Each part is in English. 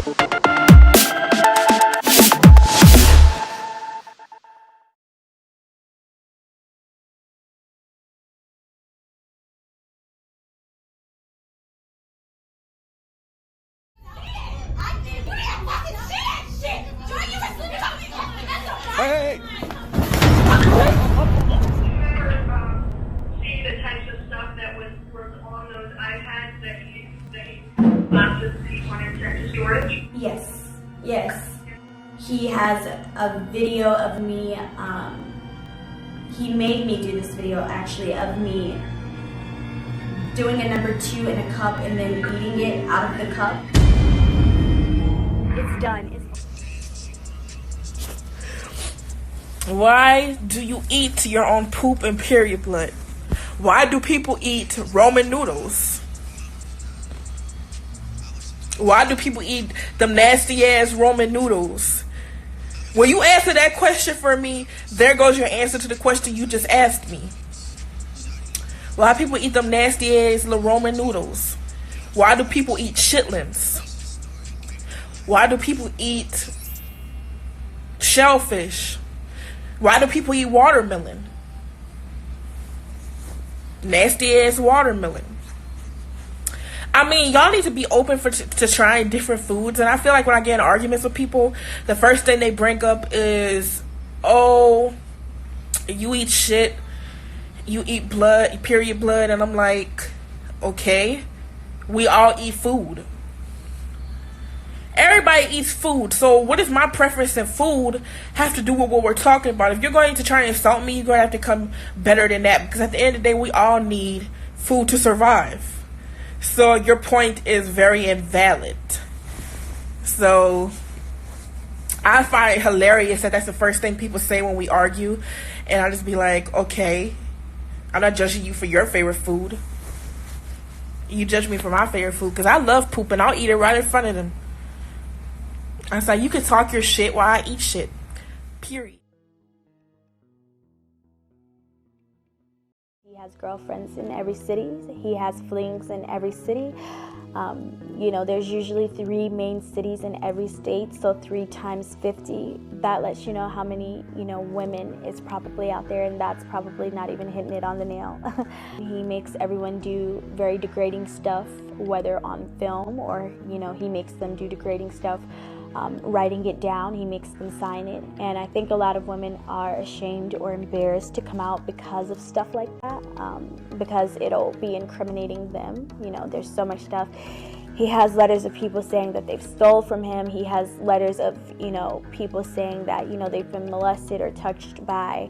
Hey! See the types of stuff that was on those iPads that he lapses he wanted to storage? Yes. He has a video of me, he made me do this video actually of me doing a number 2 in a cup and then eating it out of the cup. It's done. Why do you eat your own poop and period blood? Why do people eat Roman noodles? Why do people eat them nasty ass Roman noodles? When you answer that question for me, there goes your answer to the question you just asked me. Why do people eat them nasty ass little Roman noodles? Why do people eat chitlins? Why do people eat shellfish? Why do people eat watermelon? Nasty ass watermelon. I mean, y'all need to be open to trying different foods. And I feel like when I get in arguments with people, the first thing they bring up is, oh, you eat shit, you eat blood, period blood. And I'm like, okay, we all eat food. Everybody eats food. So what does my preference in food have to do with what we're talking about? If you're going to try and insult me, you're going to have to come better than that. Because at the end of the day, we all need food to survive. So your point is very invalid. So I find it hilarious that that's the first thing people say when we argue. And I'll just be like, okay, I'm not judging you for your favorite food. You judge me for my favorite food. Because I love poop and I'll eat it right in front of them. I was like, you can talk your shit while I eat shit. Period. He has girlfriends in every city. He has flings in every city. There's usually 3 main cities in every state, so 3 times 50. That lets you know how many, women is probably out there, and that's probably not even hitting it on the nail. He makes everyone do very degrading stuff, whether on film or, he makes them do degrading stuff. Writing it down, he makes them sign it. And I think a lot of women are ashamed or embarrassed to come out because of stuff like that, because it'll be incriminating them. There's so much stuff. He has letters of people saying that they've stole from him. He has letters of, people saying that, they've been molested or touched by,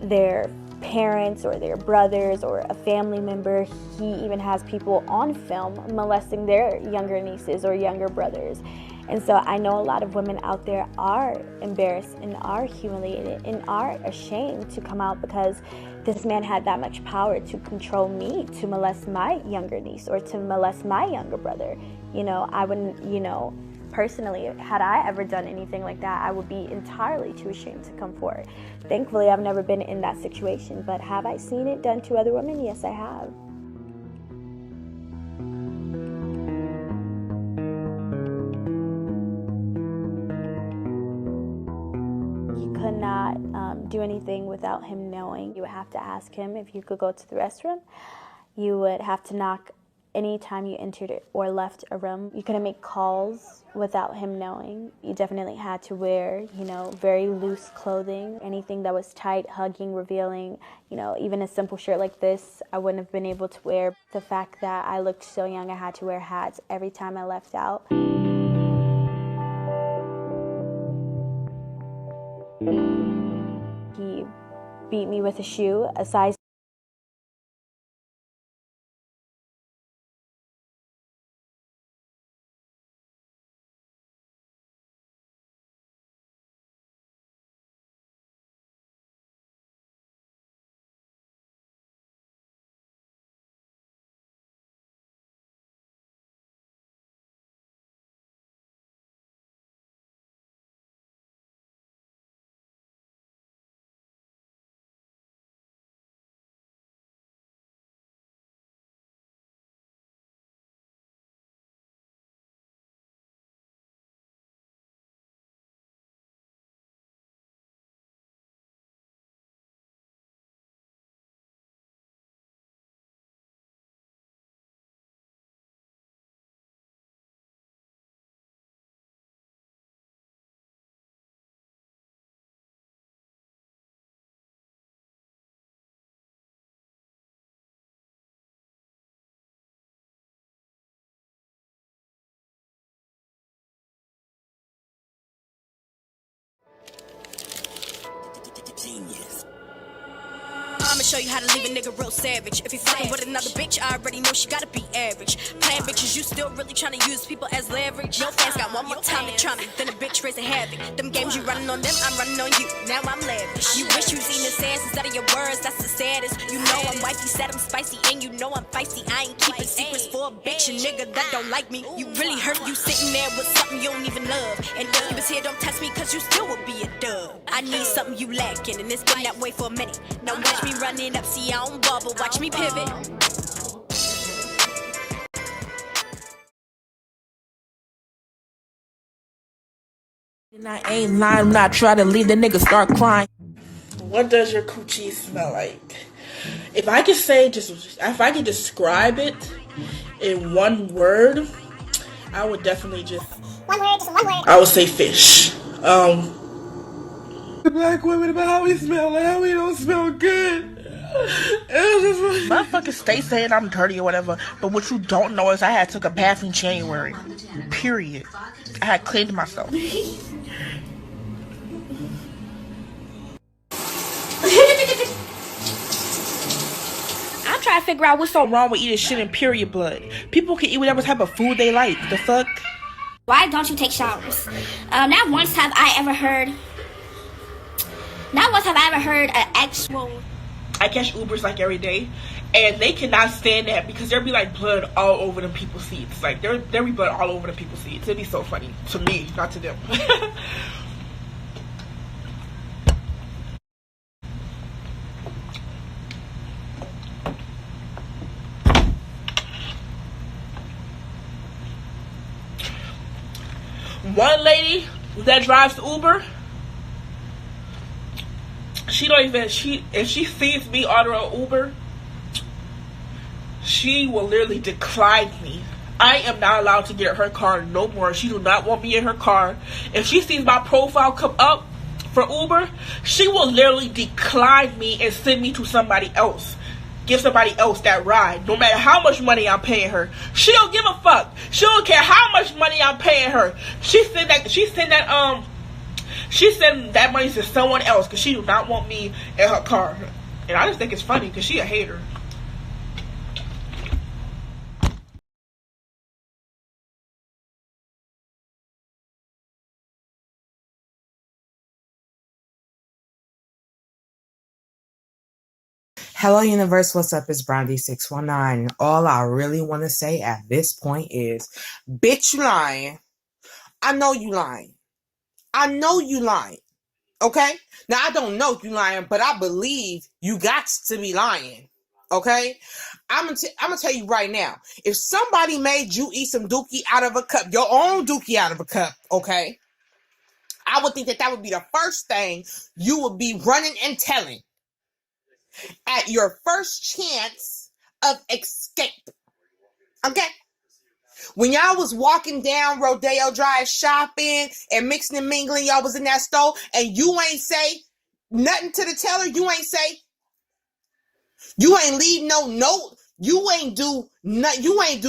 their parents or their brothers or a family member. He even has people on film molesting their younger nieces or younger brothers. And so I know a lot of women out there are embarrassed and are humiliated and are ashamed to come out because this man had that much power to control me, to molest my younger niece or to molest my younger brother. I wouldn't, personally, had I ever done anything like that, I would be entirely too ashamed to come forward. Thankfully, I've never been in that situation, but have I seen it done to other women? Yes, I have. Could not do anything without him knowing. You would have to ask him if you could go to the restroom. You would have to knock anytime you entered or left a room. You couldn't make calls without him knowing. You definitely had to wear, very loose clothing. Anything that was tight, hugging, revealing, even a simple shirt like this, I wouldn't have been able to wear. The fact that I looked so young, I had to wear hats every time I left out. He beat me with a shoe, a size show you how to leave a nigga real savage. If you fucking with another bitch, I already know she gotta be average. Playing bitches, you still really trying to use people as leverage. Your fans got one more time to try me, then a bitch raising havoc. Them games you running on them, I'm running on you. Now I'm lavish. You wish you was eating his ass instead of your words, that's the saddest. You know I'm wifey, said I'm spicy, and you know I'm feisty. I ain't keeping secrets for a bitch, a nigga that don't like me. You really hurt you sitting there with something you don't even love. And if you was here, don't test me, cause you still would be a dub. I need something you lacking, and it's been that way for a minute. Now watch me run it up, see I don't bubble, watch me pivot. And I ain't lying, I'm not trying to leave the nigga start crying. What does your coochie smell like? If I could say, if I could describe it in one word, I would definitely one word. I would say fish. Black women about how we smell, like how we don't smell good. Motherfuckers stay saying I'm dirty or whatever, but what you don't know is I had took a bath in January. Period. I had cleaned myself. I'm trying to figure out what's so wrong with eating shit in period blood. People can eat whatever type of food they like. The fuck? Why don't you take showers? Not once have I ever heard an actual... I catch Ubers like every day, and they cannot stand that because there be like blood all over them people's seats. Like there be blood all over the people's seats. It'd be so funny to me, not to them. One lady that drives Uber, if she sees me order an Uber, she will literally decline me. I am not allowed to get her car no more. She do not want me in her car. If she sees my profile come up for Uber, she will literally decline me and send me to somebody else. Give somebody else that ride, no matter how much money I'm paying her. She don't give a fuck. She don't care how much money I'm paying her. She send that money to someone else because she do not want me in her car. And I just think it's funny because she a hater. Hello, universe. What's up? It's Brandy619. All I really want to say at this point is, bitch, you lying. I know you lying. I know you lying. Okay? Now, I don't know you lying, but I believe you got to be lying. Okay? I'm gonna tell you right now. If somebody made you eat some dookie out of a cup, your own dookie out of a cup, okay? I would think that would be the first thing you would be running and telling at your first chance of escape. Okay? When y'all was walking down Rodeo Drive shopping and mixing and mingling, y'all was in that store and you ain't say nothing to the teller. You ain't leave no note. You ain't do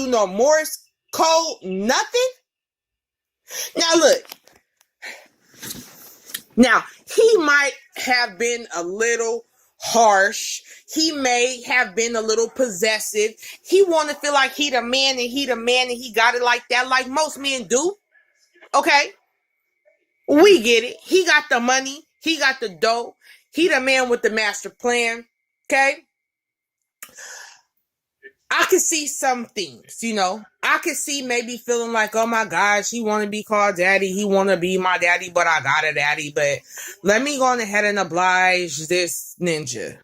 no Morse code, nothing. Now look. Now, he might have been a little harsh. He may have been a little possessive. He want to feel like he the man and he got it like that, like most men do. Okay? We get it. He got the money. He got the dough. He the man with the master plan. Okay? I could see some things, I could see maybe feeling like, oh my gosh, he want to be called daddy. He want to be my daddy, but I got a daddy. But let me go on ahead and oblige this ninja.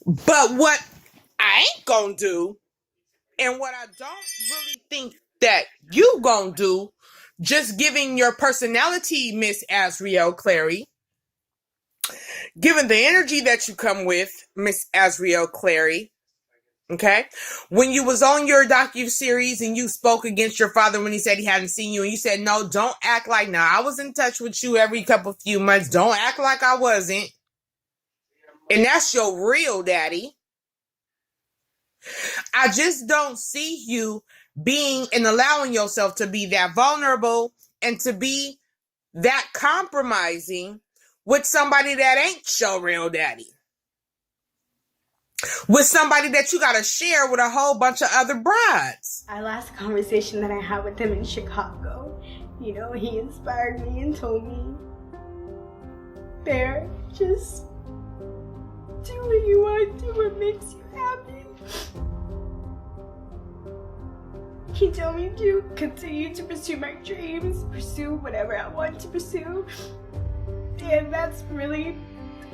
But what I ain't gonna do, and what I don't really think that you gonna do, just giving your personality, Miss Azriel Clary, given the energy that you come with, Miss Azriel Clary, okay? When you was on your docu-series and you spoke against your father when he said he hadn't seen you, and you said, no, don't act like, now I was in touch with you every few months. Don't act like I wasn't. And that's your real daddy. I just don't see you being and allowing yourself to be that vulnerable and to be that compromising with somebody that ain't your real daddy. with somebody that you gotta share with a whole bunch of other brides. Our last conversation that I had with him in Chicago, you know, he inspired me and told me, Bear, just do what you want to do, what makes you happy. He told me to continue to pursue my dreams, pursue whatever I want to pursue. And that's really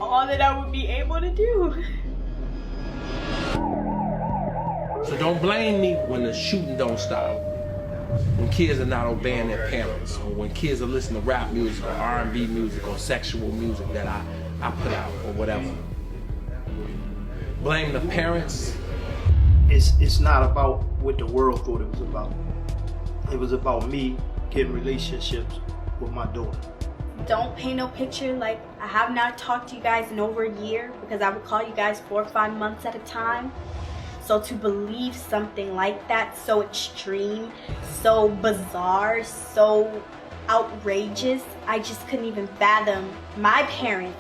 all that I would be able to do. So don't blame me when the shooting don't stop. When kids are not obeying their parents, or when kids are listening to rap music or R&B music or sexual music that I put out or whatever. Blame the parents. It's not about what the world thought it was about. It was about me getting relationships with my daughter. Don't paint no picture like I have not talked to you guys in over a year because I would call you guys 4 or 5 months at a time. So to believe something like that, so extreme, so bizarre, so outrageous, I just couldn't even fathom my parents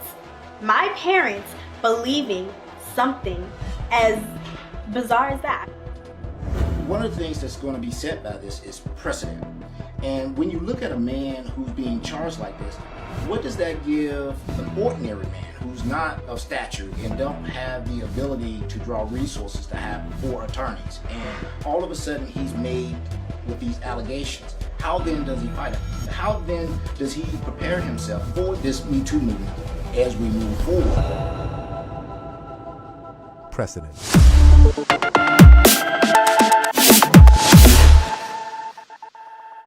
believing something as bizarre as that. One of the things that's going to be set by this is precedent. And when you look at a man who's being charged like this, what does that give an ordinary man who's not of stature and don't have the ability to draw resources to have 4 attorneys? And all of a sudden he's made with these allegations. How then does he fight it? How then does he prepare himself for this Me Too movement as we move forward? Precedent.